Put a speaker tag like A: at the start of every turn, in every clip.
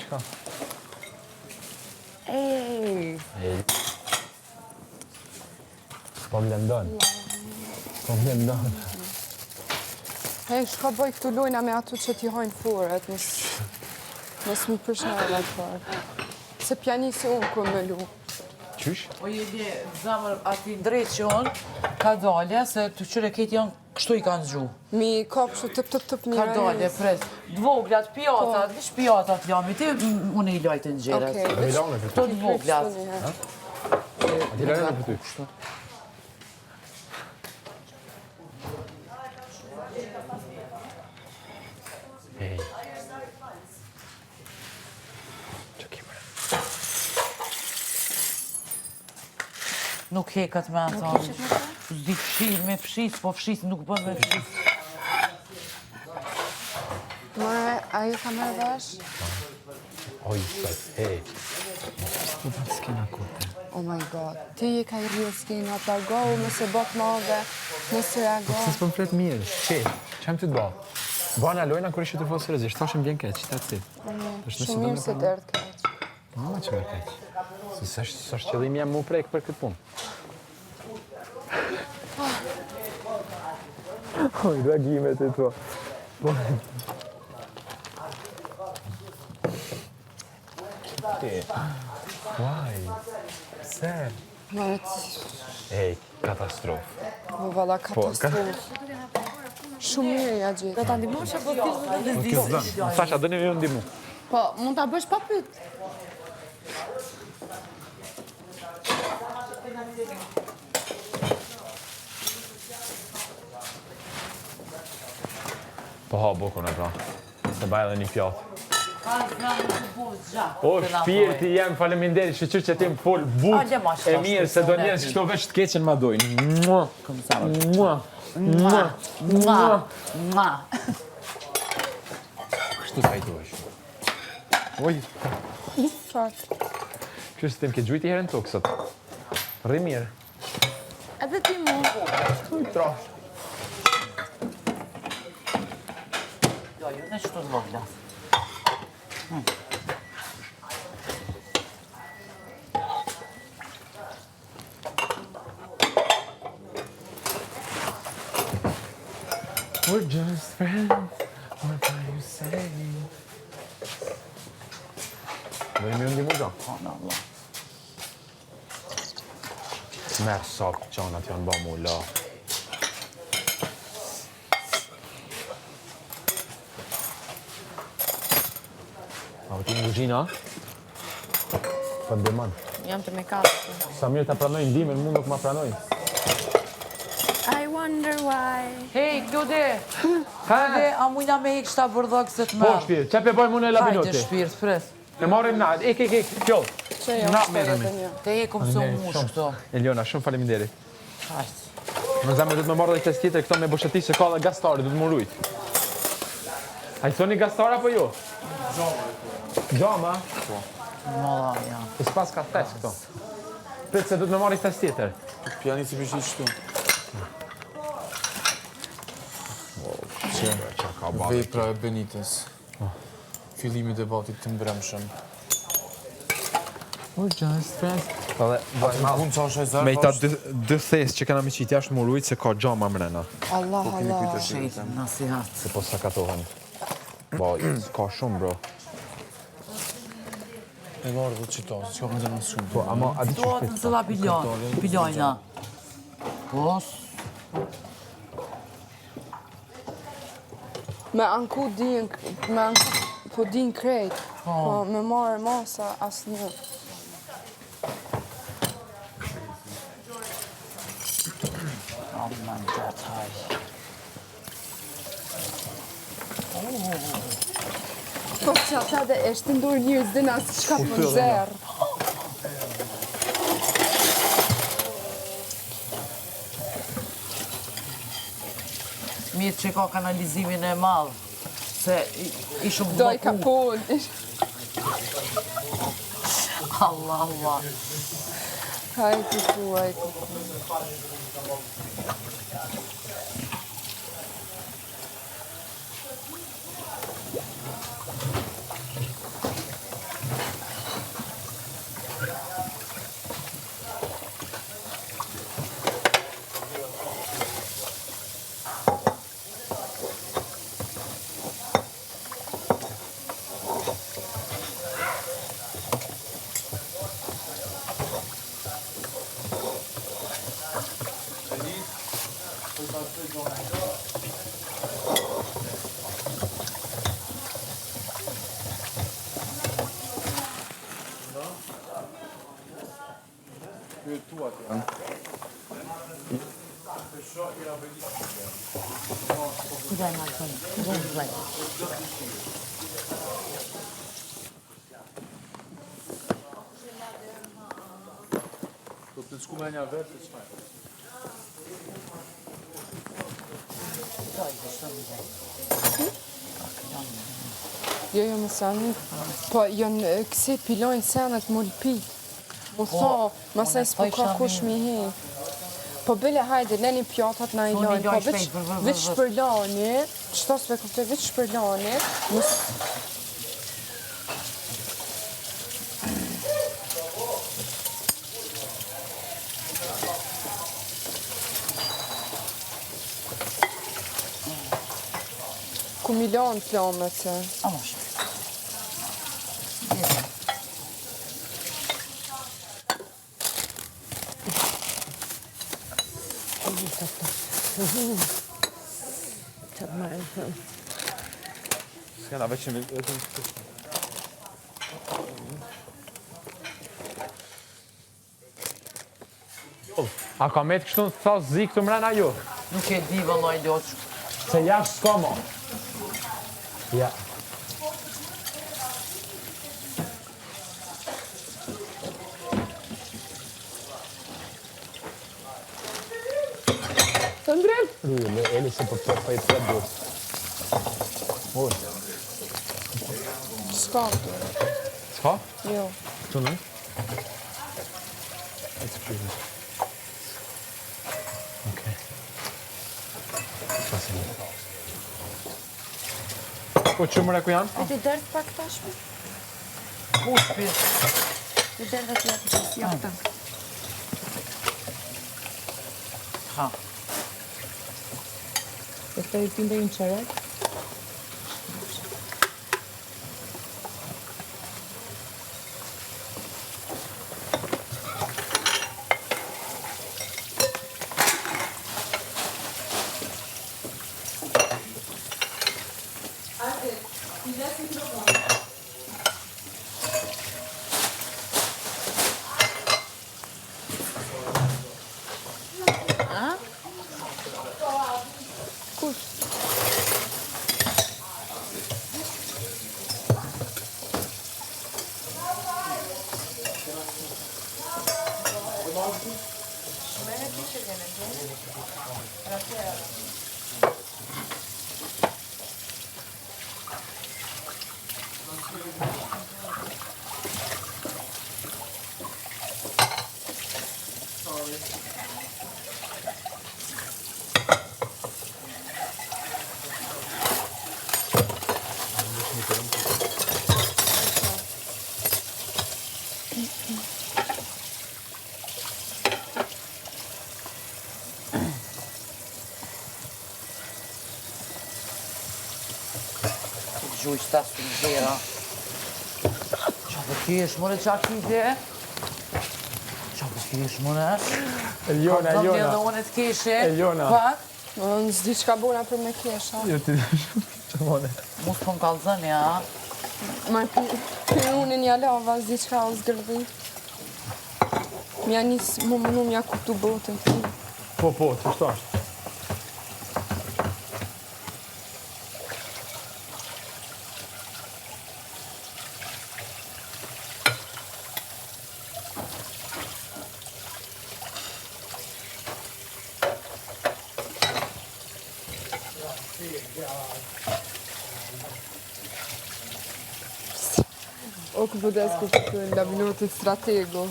A: qka?
B: Ej!
A: Po mlendon. Po mlendon.
B: Hej, shka bëj këtu lojna me ato që t'i hojnë furët, nësë më përshnarë atë farë. Se pjanisi unë ku me lu.
A: Qysh?
C: O jeli zamër ati drejt që unë ka dalje, se të qyre ketë janë kështu i kanë zgju.
B: Mi kapshu tëp
C: Ka dalje, pres. Dvoglat, pjatat, vish pjatat jam, ti unë i lojtë në gjerët.
B: Okej,
A: Me lane për ty.
C: Këto dvoglat.
A: A ti lane për ty. Ej. Që kemër?
C: Nuk hekat me ato. Zdi fshis, me fshis, po fshis nuk bën me fshis.
B: More, ajo ka merë vesh?
A: Oj, sot, hej. S'ku pa s'kena kote.
B: Oh my god, ti je ka i rrë s'kena, të argohu, nëse bot madhe, nëse reagohu.
A: Se s'pëm flet mirë, që? Qem ty t'ba? Bana lojna kur ishte të fosë rëzisht, thashëm bjen keq, that's it.
B: Shumë mirë se dërët keq.
A: Ma që mërë keq. Se s'është qëllim jam mu prejkë për këtë punë. Oj, reagimet e tua. Ti. Why? Se?
B: More,
A: Ej, katastrofë.
B: po valla katastrofë. Shumë mirë ja gjithë.
C: Do t'a ndimosh apo ti?
A: Sasha, dëni ju ndimu.
B: Po, mund t'a bësh pa pyt.
A: Po ha bukun e pra. Se baj edhe një pjatë.
C: Ka zganë të bozë gjak.
A: O, shpirti jem, faleminderit, shqyr që ti më fol
C: Ale, ma
A: but e mirë, se do njerës që këto veç të keqen ma dojnë. Mua,
C: Këmë zamër.
A: mua,
C: Mua, mua, mua.
A: Kështu të hajtojsh. Oj,
B: Fakt.
A: kështu se tim ke gjujti herën të kësot. Rri mirë.
B: Edhe ti mu.
A: Kështu i trash.
C: Jo, jo, në qëto dvoglat.
A: We're just friends, what are you saying? Do një ndimu gjo?
C: Ana, Allah.
A: Merë sakë qanat janë ba mu la. A vëti në guzhina? Pa të bëman.
B: Jam të mekatë.
A: Sa mirë të pranojnë ndimin, mu nuk ma pranojnë.
B: I wonder why.
C: Hej, Klode! Klode, a mujna me ik shta burdhok se të
A: Po,
C: merë.
A: shpirt, që pe boj mu në
C: Hajde,
A: labinoti?
C: shpirt, pres.
A: E marim na, ik, kjo.
B: Që jo,
A: Na,
B: shpere
A: merremi.
B: të një.
C: Te e kom se u mush këto.
A: Eliona, shumë faleminderit.
C: Hajde.
A: Në zemë du të me marrë dhe këtë tjetër këto me bështëti se ka dhe gastari, du të më rujt. A i thoni gastar apo jo? Gjama.
C: Malla, ja.
A: E s'pas ka test këto. Prit se du të me marrë i test tjetër.
D: Pjani si pishit shtu.
A: Qa ka bërë.
D: Vepra e Benitez. Fillimi i debatit të mbrëmshëm.
A: We're just friends. Pa dhe,
D: Unë qa është e zërë,
A: me i ta dy thes që kena me qitë jashtë më rujt se ka gjama mrena.
B: Allah, Allah.
C: Shejtë, nasihat.
A: Se po sakatohen. Ba, ka shumë, bro.
D: e varë dhe qita, s'ka më dhe në shumë.
A: Po, ama, a di që
C: Do të
A: shpit?
C: nëzëlla bilojna. Po,
B: Me anku din, po din krejt. Po me marrë masa asë një.
C: aman gjatë haj.
B: Po që ata dhe eshte ndur njërës dhe nësë qka për zerë.
C: Mirë që ka kanalizimin e madhë, se i shumë
B: Doj ka punë.
C: Allah, Allah.
B: Hajtë ku, hajtë ku.
C: Kujaj ma të kujaj.
D: Do të shku me një vetë të qëtaj.
B: Jo, më sani. Po, janë kësi pilojnë senet më lpit. Më tho, masaj s'po ka kush mi he. Po bile hajde, leni pjatat na i lojnë. Po veç shpërlani, qëto s've këpte, veç shpërlani. Ku milion plomet se.
C: A më shpër.
A: S'kena veç që A ka me të kështu në të thasë zi këtu mrena ju?
C: Nuk e di vëlloj loqë.
A: Se jashtë s'ka mo. Ja. Të ndrem? Rujë, Eli se për të i të dorë. Ojë.
B: S'ka këtu.
A: S'ka?
B: Jo.
A: Këtu në? Excuse. Okej. Po që mëre ku janë?
B: E ti dërët pak tashme?
C: Ku shpër?
B: Ti dërët dhe t'japë gjithë jaftë.
C: Ha.
B: E të i pinde i në qërek?
C: Gjuj qëta së në zera. Qa për kesh, mëre qa kite? Qa për kesh, mëre?
A: Eljona,
C: Kam dhe
A: Eljona.
C: unë të keshe.
A: Eljona.
C: Pak?
B: Në s'di qka bona për me kesha.
A: Jo ti që mone.
C: Mos për në kalëzën, ja.
B: Ma për unë një lava, s'di qka o zgërdi. Mja njësë, më mënu mja kuptu botën të një.
A: Po, që shto është?
B: O ku Budesku të la minutit strategu.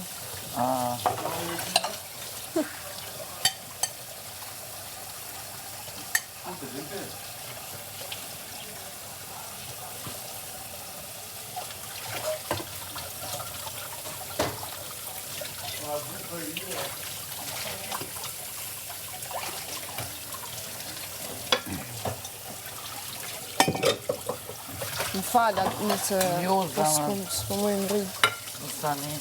B: Më falat nëse
C: Jo, zama.
B: s'po më i mri.
C: Nësani.